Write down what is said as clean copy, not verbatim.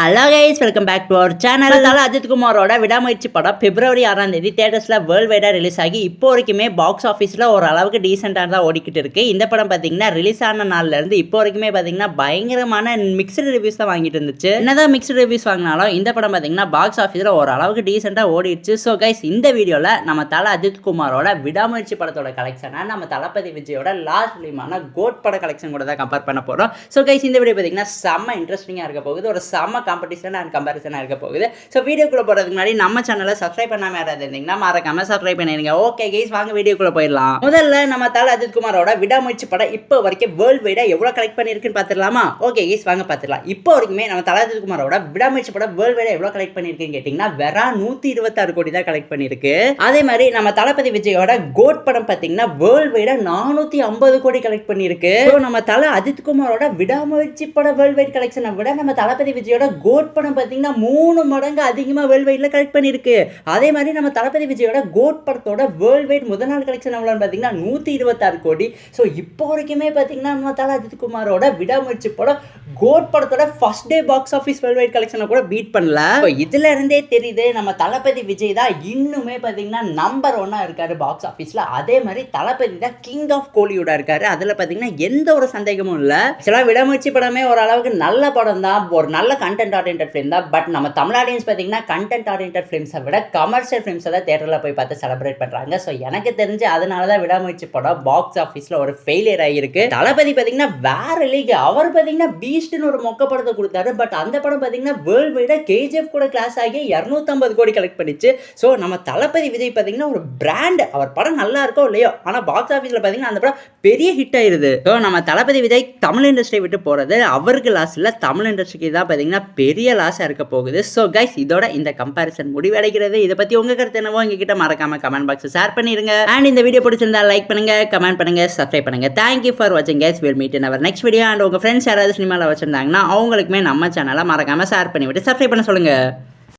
Hello guys, welcome back to our channel. Ajith குமாரோட விடாமுயற்சி படம் பிப்ரவரி 6ஆம் தேதி தியேட்டர்ஸில் வேர்ல்டு வைடாக ரிலீஸ் ஆகி இப்போ வரைக்குமே பாக்ஸ் ஆஃபீஸில் ஒரு அளவுக்கு டீசெண்டாக தான் ஓடிக்கிட்டு இருக்கு. இந்த படம் பார்த்தீங்கன்னா ரிலீஸ் ஆன நாள்லேருந்து இப்போ வரைக்குமே பார்த்தீங்கன்னா பயங்கரமான மிக்சடு ரிவ்யூஸ் தான் வாங்கிட்டு இருந்துச்சு. என்னதான் மிக்சடு ரிவ்யூஸ் வாங்கினாலும் இந்த படம் பார்த்தீங்கன்னா பாக்ஸ் ஆஃபீஸில் ஒரு அளவுக்கு டீசெண்டாக ஓடிடுச்சு. ஸோ கைஸ், இந்த வீடியோவில் நம்ம அஜித் குமாரோட விடாமுயற்சி படத்தோட கலெக்ஷனை நம்ம தளபதி விஜயோட லாஸ்ட் ஃபிலிமான கோட் பட கலெக்ஷன் கூட தான் கம்பேர் பண்ண போகிறோம். ஸோ கைஸ், இந்த வீடியோ பார்த்தீங்கன்னா செம்ம இன்ட்ரெஸ்டிங்காக இருக்க போகுது. ஒரு செம்ம காம்படிஷன் அண்ட் கம்பேரிசனாக இருக்க போகுது. ஸோ வீடியோக்குள்ளே போகிறதுக்கு முன்னாடி நம்ம சேனலை சப்ஸ்கிரைப் பண்ணாமல் யாராவது இருந்தீங்கன்னா மறக்காம சப்ஸ்கிரைப் பண்ணிடுங்க. ஓகே கைஸ், வாங்க வீடியோக்குள்ளே போயிடலாம். முதல்ல நம்ம அஜித் குமாரோட விடாமுயற்சி படம் இப்போ வரைக்கும் வேர்ல்டு வைடாக எவ்வளோ கலெக்ட் பண்ணியிருக்குன்னு பார்த்துடலாமா? ஓகே கைஸ், வாங்க பார்த்துடலாம். இப்போ வரைக்குமே நம்ம அஜித் குமாரோட விடாமுயற்சி படம் வேர்ல்டு வைடாக எவ்வளோ கலெக்ட் பண்ணியிருக்குன்னு கேட்டிங்கன்னா வெறும் 126 கோடி தான் கலெக்ட் பண்ணியிருக்கு. அதே மாதிரி நம்ம தளபதி விஜயோட கோட் படம் பார்த்தீங்கன்னா வேர்ல்டு வைடாக 450 கோடி கலெக்ட் பண்ணியிருக்கு. நம்ம அஜித் குமாரோட விடாமுயற்சி படம் வேர்ல்டு வைட் கலெக்ஷனை விட நம்ம தளபதி விஜயோட கோட் படம் பார்த்தீங்கன்னா 3 மடங்கு அதிகமாக வேர்ல்டு வைட்ல கலெக்ட் பண்ணியிருக்கு. அதே மாதிரி நம்ம தளபதி விஜயோட கோட் படத்தோட வேர்ல்டு வைட் முதல் நாள் கலெக்ஷன் எவ்வளோன்னு பார்த்தீங்கன்னா 126 கோடி. ஸோ இப்போ வரைக்குமே பார்த்தீங்கன்னா நம்ம அஜித் குமாரோட விடாமுயற்சி படம் கோட் படத்தோட first day box office world wide கலெக்ஷனை கூட பீட் பண்ணல. இதுல இருந்தே தெரியுது நம்ம தளபதி விஜய் தான் இன்னுமே பார்த்தீங்கன்னா நம்பர் 1 இருக்காரு பாக்ஸ் ஆஃபீஸில். அதே மாதிரி தளபதி தான் கிங் ஆஃப் கோலிவுட் இருக்காரு. அதில் பார்த்தீங்கன்னா எந்த ஒரு சந்தேகமும் இல்லை. சில விடாமுயற்சி படமே ஓரளவுக்கு நல்ல படம் தான், ஒரு நல்ல கண்டென்ட் ஆரியன்டட் ஃபிலிம் தான். பட் நம்ம தமிழ் ஆடியன்ஸ் பார்த்தீங்கன்னா கண்டென்ட் ஆரியன்டட் ஃபிலிம்ஸை விட கமர்ஷியல் ஃபிலிம்ஸை தான் தேட்டரில் போய் பார்த்து செலிப்ரேட் பண்ணுறாங்க. ஸோ எனக்கு தெரிஞ்சு அதனால தான் விடாமுயற்சி படம் பாக்ஸ் ஆஃபீஸில் ஒரு ஃபெயிலியர் ஆகியிருக்கு. தளபதி பார்த்தீங்கன்னா வேற லீக். அவர் பார்த்தீங்கன்னா பீஸ்ட்னு ஒரு மொக்க படத்தை கொடுத்தாரு. பட் அந்த படம் பார்த்தீங்கன்னா வேர்ல்டு வைடாக KGF கூட கிளாஸ் ஆகி 250 கோடி கலெக்ட் பண்ணிச்சு. ஸோ நம்ம தளபதி விஜய் பார்த்தீங்கன்னா ஒரு பிராண்ட். அவர் படம் நல்லா இருக்கோ இல்லையோ, ஆனால் பாக்ஸ் ஆஃபீஸில் பார்த்தீங்கன்னா அந்த படம் பெரிய ஹிட் ஆயிருது. ஸோ நம்ம தளபதி விஜய் தமிழ் இண்டஸ்ட்ரியை விட்டு போகிறது அவருக்கு லாஸ் இல்லை, தமிழ் இண்டஸ்ட்ரிக்கு தான் பார்த்தீங்கன்னா பெரிய லாஸாக இருக்க போகுது. ஸோ கைஸ், இதோட இந்த கம்பேரிசன் முடிவடைகிறது. இதை பற்றி உங்கள் கருத்து என்னவோ எங்ககிட்ட மறக்காம கமெண்ட் பாக்ஸ் ஷேர் பண்ணிருங்க. அண்ட் இந்த வீடியோ பிடிச்சிருந்தா லைக் பண்ணுங்க, கமெண்ட் பண்ணுங்க, சப்ஸ்கிரைப் பண்ணுங்க. தேங்க்யூ ஃபார் வாட்சிங் guys. Will meet in our next video. And உங்கள் ஃப்ரெண்ட்ஸ் யாராவது சினிமாவில் வச்சிருந்தாங்கன்னா அவங்களுக்குமே நம்ம சேனலை மறக்காம ஷேர் பண்ணிவிட்டு சப்ஸ்கிரைப் பண்ண சொல்லுங்க.